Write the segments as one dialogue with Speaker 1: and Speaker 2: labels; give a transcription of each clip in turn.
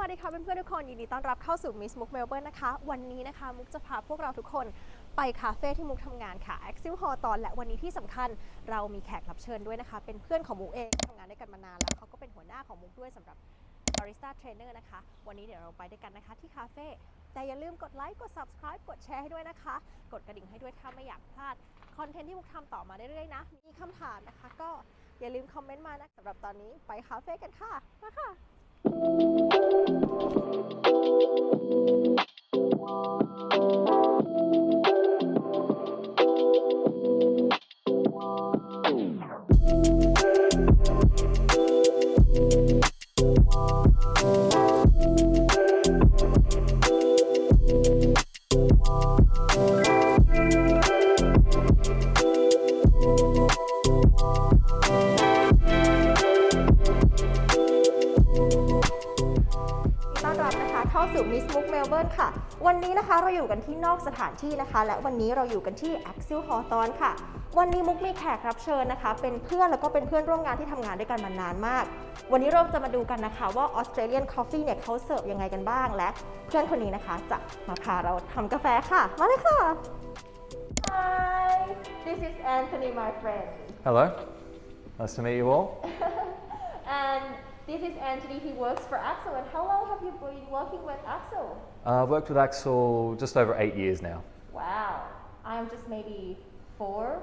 Speaker 1: วัสดีค่ะเพื่อนๆทุกคนยินดีต้อนรับเข้าสู่มิสมุกเมลเบิร์นนะคะวันนี้นะคะมุกจะพาพวกเราทุกคนไปคาเฟ่ที่มุกทำงานค่ะ Axel Hall ตอนและวันนี้ที่สำคัญเรามีแขกรับเชิญด้วยนะคะเป็นเพื่อนของมุกเองทำงานด้วยกันมานานแล้วเขาก็เป็นหัวหน้าของมุกด้วยสำหรับบาริสต้าเทรนเนอร์นะคะวันนี้เดี๋ยวเราไปด้วยกันนะคะที่คาเฟ่แต่อย่าลืมกดไลค์กด subscribe กดแชร์ให้ด้วยนะคะกดกระดิ่งให้ด้วยถ้าไม่อยากพลาดคอนเทนต์ที่มุกทำต่อมาเรื่อยๆนะมีคำถามนะคะก็อย่าลืมคอมเมนต์มานะสำหรับตอนนี้ไปคาเฟ่กันค่ะมาค่ะเข้าสู่มิสมุกเมลเบิร์นค่ะวันนี้นะคะเราอยู่กันที่นอกสถานที่นะคะและวันนี้เราอยู่กันที่ Axel Hall ตอนค่ะวันนี้มุกมีแขกรับเชิญนะคะเป็นเพื่อนแล้วก็เป็นเพื่อนร่วมงานที่ทำงานด้วยกันมานานมากวันนี้เราจะมาดูกันนะคะว่า Australian Coffee เนี่ยเขาเสิร์ฟยังไงกันบ้างและเพื่อนคนนี้นะคะจะมาพาเราทำกาแฟค่ะมาเลยค่ะ Hi this is Anthony my friend
Speaker 2: Hello nice to meet you all
Speaker 1: and This is Anthony. He works for Axel. And how long have you been working with Axel?
Speaker 2: I've worked with Axel just over 8 years now.
Speaker 1: Wow. I'm just maybe four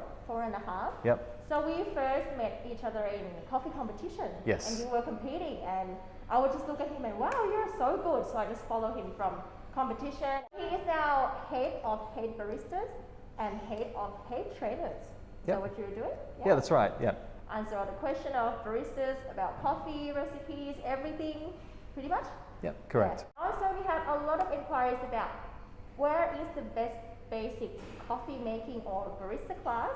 Speaker 1: and a half.
Speaker 2: Yep.
Speaker 1: So we first met each other in coffee competition.
Speaker 2: Yes.
Speaker 1: And you were competing. And I would just look at him and, wow, you're so good. So I just follow him from competition. He is now head of head baristas and head of head trainers.
Speaker 2: Yep.
Speaker 1: So what you're doing?
Speaker 2: Yeah, that's right. Yeah.
Speaker 1: Answer all the question of baristas, about coffee, recipes, everything, pretty much?
Speaker 2: Yeah, correct.
Speaker 1: Yeah. Also, we had a lot of inquiries about where is the best basic coffee making or barista class.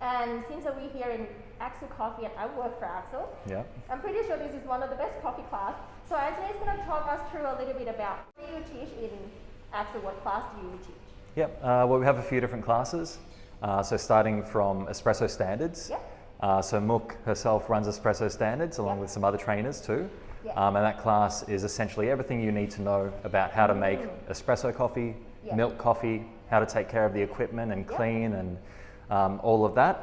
Speaker 1: And since we're here in Axel Coffee and I work for Axel,
Speaker 2: yeah.
Speaker 1: I'm pretty sure this is one of the best coffee class. So Anthony is going to talk us through a little bit about what do you teach in Axel, what class do you teach?
Speaker 2: Yep, well we have a few different classes. So starting from espresso standards.
Speaker 1: Yep.
Speaker 2: So Mook herself runs espresso standards along with some other trainers too. And that class is essentially everything you need to know about how to make espresso coffee, milk coffee, how to take care of the equipment and clean and all of that.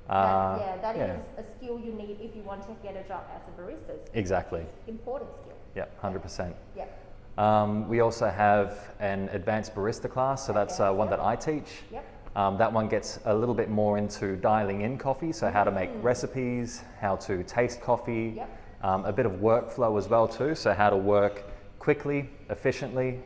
Speaker 1: That is a skill you need if you want to get a job as a barista.
Speaker 2: Exactly.
Speaker 1: Important skill.
Speaker 2: Yeah, 100%.
Speaker 1: Yeah.
Speaker 2: We also have an advanced barista class, so that's one that I teach.
Speaker 1: Yep.
Speaker 2: That one gets a little bit more into dialing in coffee, so how to make recipes, how to taste coffee, a bit of workflow as well too, so how to work quickly, efficiently,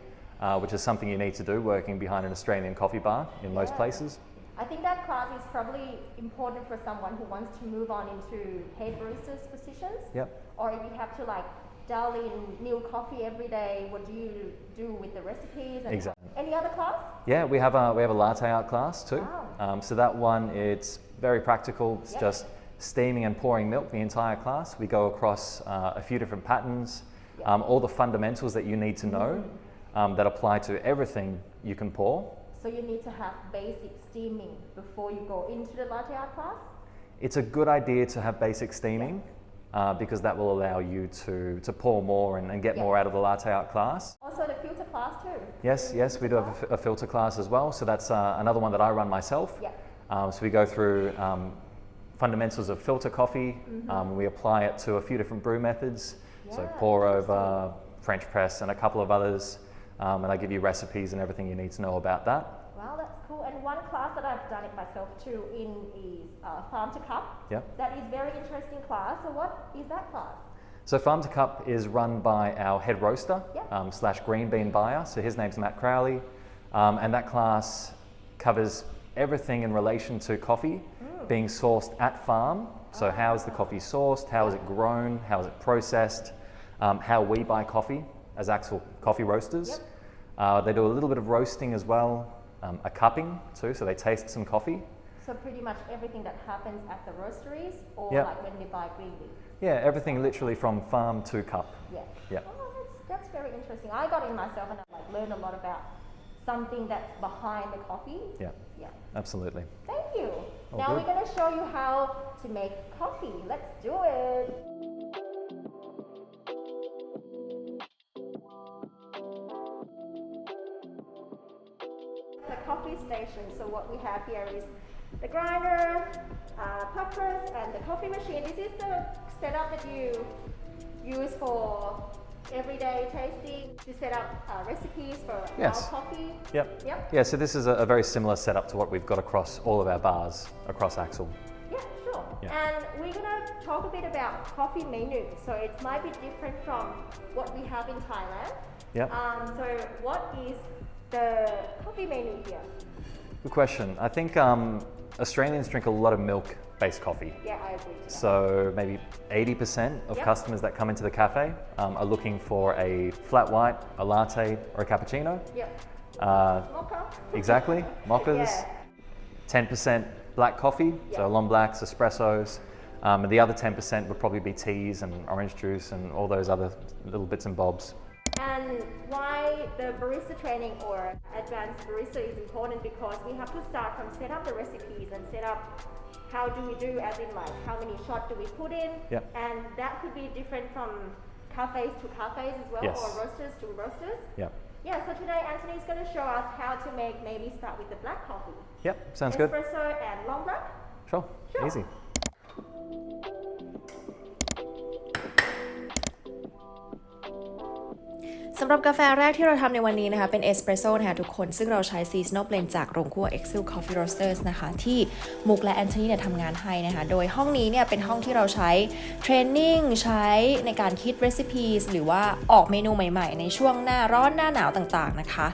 Speaker 2: which is something you need to do working behind an Australian coffee bar in most places.
Speaker 1: I think that class is probably important for someone who wants to move on into head baristas positions.
Speaker 2: Yep.
Speaker 1: Or if you have to like dial in new coffee every day, what do you do with the recipes? And
Speaker 2: exactly.
Speaker 1: Any other class?
Speaker 2: Yeah, we have a latte art class too.
Speaker 1: Wow.
Speaker 2: So that one, it's very practical. It's just steaming and pouring milk the entire class. We go across a few different patterns, all the fundamentals that you need to know that apply to everything you can pour.
Speaker 1: So you need to have basic steaming before you go into the latte art class?
Speaker 2: It's a good idea to have basic steaming. Because that will allow you to pour more and get more out of the latte art class.
Speaker 1: Also the filter class too.
Speaker 2: Yes, we do have a filter class as well. So that's another one that I run myself. So we go through fundamentals of filter coffee. We apply it to a few different brew methods. So pour over, French press and a couple of others. And I give you recipes and everything you need to know about that.
Speaker 1: Wow, that's cool. And one class that I've done it myself too is Farm to Cup.
Speaker 2: Yep.
Speaker 1: That is very interesting class. So what is that class?
Speaker 2: So Farm to Cup is run by our head roaster / green bean buyer. So his name's Matt Crowley. And that class covers everything in relation to coffee being sourced at farm. So how is the coffee sourced? How is it grown? How is it processed? How we buy coffee as actual coffee roasters. They do a little bit of roasting as well. A cupping too, so they taste some coffee.
Speaker 1: So pretty much everything that happens at the roasteries or like when we buy green beans?
Speaker 2: Yeah, everything literally from farm to cup.
Speaker 1: Yeah. Oh, that's very interesting. I got in myself and I learned a lot about something that's behind the coffee.
Speaker 2: Yeah. Absolutely.
Speaker 1: Thank you.
Speaker 2: All
Speaker 1: now
Speaker 2: good.
Speaker 1: we're going to show you how to make coffee. Let's do it. coffee station. So what we have here is the grinder, puffers, and the coffee machine. This is the setup that you use for everyday tasting to set up recipes for
Speaker 2: Yes.
Speaker 1: our coffee.
Speaker 2: Yep.
Speaker 1: Yep.
Speaker 2: Yeah, so this is a very similar setup to what we've got across all of our bars across Axel.
Speaker 1: Yeah, sure.
Speaker 2: Yeah.
Speaker 1: And we're gonna talk a bit about coffee menu. So it might be different from what we have in Thailand.
Speaker 2: Yep.
Speaker 1: So what is the coffee menu here?
Speaker 2: Good question. I think Australians drink a lot of milk-based coffee.
Speaker 1: Yeah, I agree. To that.
Speaker 2: So maybe 80% of
Speaker 1: Yep.
Speaker 2: customers that come into the cafe are looking for a flat white, a latte, or a cappuccino.
Speaker 1: Yep. Mocha.
Speaker 2: Exactly, mochas.
Speaker 1: Yeah.
Speaker 2: 10% black coffee, so
Speaker 1: Yep.
Speaker 2: long blacks, espressos. And the other 10% would probably be teas and orange juice and all those other little bits and bobs.
Speaker 1: And why the barista training or advanced barista is important because we have to start from set up the recipes and set up how do we do as in like how many shots do we put in.
Speaker 2: Yep.
Speaker 1: And that could be different from cafes to cafes as well
Speaker 2: Yes.
Speaker 1: or roasters to roasters.
Speaker 2: Yep.
Speaker 1: Yeah, so today Anthony is going to show us how to make, maybe start with the black coffee.
Speaker 2: Yep, sounds good.
Speaker 1: Espresso and long black.
Speaker 2: Sure,
Speaker 1: Sure.
Speaker 2: easy.
Speaker 3: สำหรับกาแฟแรกที่เราทำในวันนี้นะคะเป็นเอสเปรสโซ่นะคะทุกคนซึ่งเราใช้ Seasonal Blend จากโรงคั่ว Excel Coffee Roasters นะคะที่มุกและแอนโทนีเนี่ยทำงานให้นะคะโดยห้องนี้เนี่ยเป็นห้องที่เราใช้เทรนนิ่งใช้ในการคิด recipes หรือว่าออกเมนูใหม่ๆในช่วงหน้าร้อนหน้าหนาวต่างๆนะคะ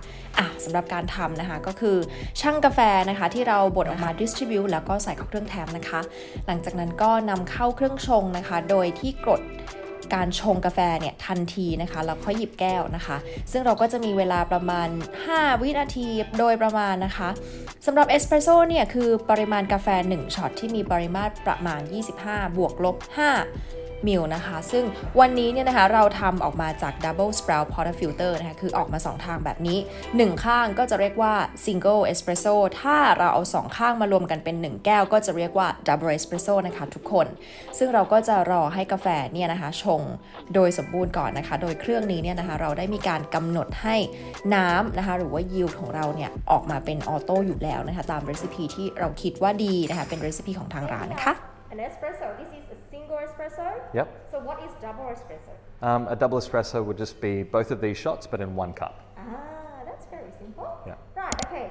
Speaker 3: สำหรับการทำนะคะก็คือช่างกาแฟนะคะที่เราบดออกมา distribute แล้วก็ใส่เข้าเครื่องแทมนะคะหลังจากนั้นก็นำเข้าเครื่องชงนะคะโดยที่กดการชงกาแฟเนี่ยทันทีนะคะแล้วค่อยหยิบแก้วนะคะซึ่งเราก็จะมีเวลาประมาณ5วินาทีโดยประมาณนะคะสำหรับเอสเปรสโซ่เนี่ยคือปริมาณกาแฟ1ช็อตที่มีปริมาตรประมาณ25 บวกลบ 5 มิลนะคะซึ่งวันนี้เนี่ยนะคะเราทำออกมาจาก Double Sprout Portafilter นะคะคือออกมา2ทางแบบนี้1ข้างก็จะเรียกว่า Single Espresso ถ้าเราเอา2ข้างมารวมกันเป็น1แก้วก็จะเรียกว่า Double Espresso นะคะทุกคนซึ่งเราก็จะรอให้กาแฟเนี่ยนะคะชงโดยสมบูรณ์ก่อนนะคะโดยเครื่องนี้เนี่ยนะคะเราได้มีการกำหนดให้น้ำนะคะหรือว่า yield ของเราเนี่ยออกมาเป็นออโต้อยู่แล้วนะคะตาม recipe ที่เราคิดว่าดีนะคะเป็น recipe ของทางร้านนะคะ
Speaker 1: An espresso. This is a single espresso.
Speaker 2: Yep.
Speaker 1: So what is double espresso?
Speaker 2: A double espresso would just be both of these shots but in one cup.
Speaker 1: That's very simple.
Speaker 2: Yeah.
Speaker 1: Right. Okay.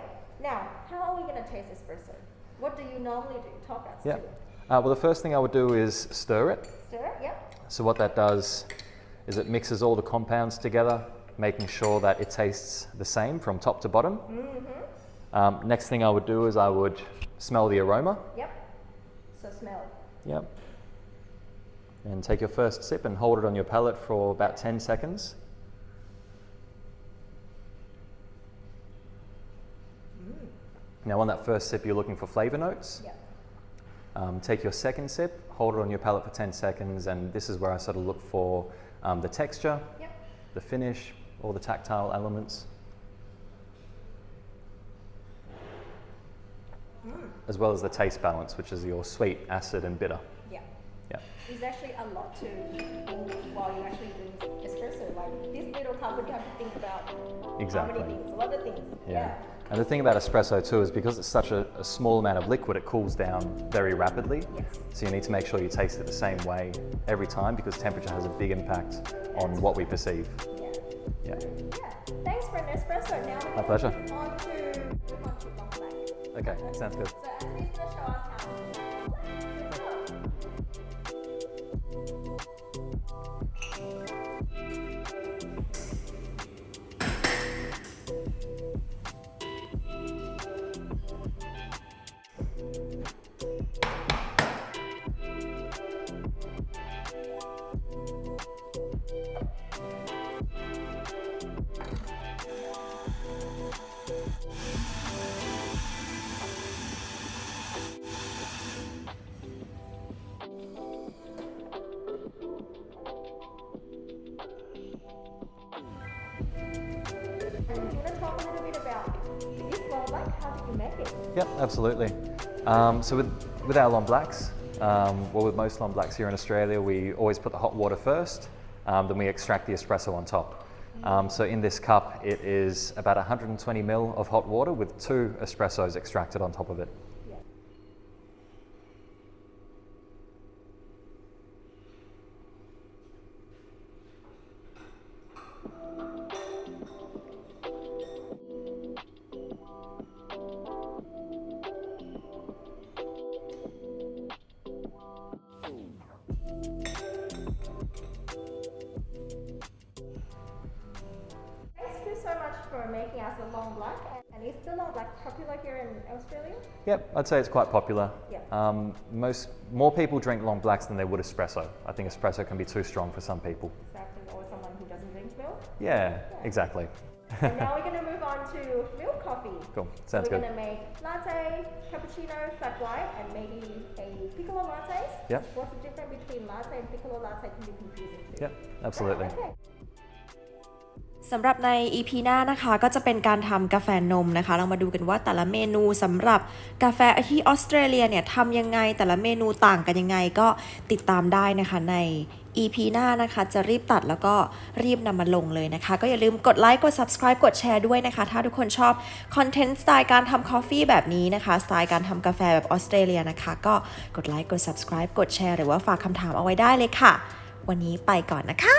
Speaker 1: Now, how are we going to taste espresso? What do you normally do? Talk us
Speaker 2: Yeah.
Speaker 1: through it.
Speaker 2: Well, the first thing I would do is stir it.
Speaker 1: Stir it. Yep.
Speaker 2: So what that does is it mixes all the compounds together, making sure that it tastes the same from top to bottom. Next thing I would do is I would smell the aroma.
Speaker 1: Yep. So smell.
Speaker 2: Yep. And take your first sip and hold it on your palate for about 10 seconds. Now on that first sip you're looking for flavor notes.
Speaker 1: Yep.
Speaker 2: Take your second sip, hold it on your palate for 10 seconds, and this is where I sort of look for the texture,
Speaker 1: Yep.
Speaker 2: the finish, all the tactile elements, as well as the taste balance, which is your sweet, acid, and bitter.
Speaker 1: Yeah.
Speaker 2: Yeah.
Speaker 1: It's actually a lot to think while you're actually doing espresso. Like this little cup, you have to think about
Speaker 2: Exactly.
Speaker 1: how many things, a lot of things.
Speaker 2: Yeah. And the thing about espresso too is because it's such a small amount of liquid, it cools down very rapidly.
Speaker 1: Yes.
Speaker 2: So you need to make sure you taste it the same way every time because temperature has a big impact on what we perceive.
Speaker 1: Yeah.
Speaker 2: Yeah.
Speaker 1: Yeah. Thanks for an espresso. Now we're
Speaker 2: My
Speaker 1: gonna
Speaker 2: pleasure.
Speaker 1: move on to long black.
Speaker 2: Okay, sounds good.
Speaker 1: So Anthony's gonna show us how to do long black. Let's go. And do you want to talk a little bit about this long black? How did you make it?
Speaker 2: Yep, absolutely. So with our long blacks, well with most long blacks here in Australia, we always put the hot water first, then we extract the espresso on top. So in this cup, it is about 120 ml of hot water with 2 espressos extracted on top of it.
Speaker 1: Thank you so much for making us a long black. And is the long black popular here in Australia?
Speaker 2: Yep, I'd say it's quite popular.
Speaker 1: Yeah.
Speaker 2: More people drink long blacks than they would espresso. I think espresso can be too strong for some people.
Speaker 1: Exactly, or someone who doesn't drink milk.
Speaker 2: Yeah, exactly.
Speaker 1: And now we're going to move on to milk coffee.
Speaker 2: Cool,
Speaker 1: So
Speaker 2: sounds
Speaker 1: we're
Speaker 2: good.
Speaker 1: going to make latte, cappuccino, flat white, and maybe a piccolo latte.
Speaker 2: Yep.
Speaker 1: What's the difference between latte and piccolo latte can be confusing too.
Speaker 2: Yep, absolutely.
Speaker 1: Okay.
Speaker 3: สำหรับใน EP หน้านะคะก็จะเป็นการทำกาแฟนมนะคะเรามาดูกันว่าแต่ละเมนูสำหรับกาแฟที่ออสเตรเลียเนี่ยทำยังไงแต่ละเมนูต่างกันยังไงก็ติดตามได้นะคะใน EP หน้านะคะจะรีบตัดแล้วก็รีบนำมาลงเลยนะคะก็อย่าลืมกดไลค์กด subscribe กดแชร์ด้วยนะคะถ้าทุกคนชอบคอนเทนต์สไตล์การทำ coffee แบบนี้นะคะสไตล์การทำกาแฟแบบออสเตรเลียนะคะก็กดไลค์กด subscribe กดแชร์หรือว่าฝากคำถามเอาไว้ได้เลยค่ะวันนี้ไปก่อนนะคะ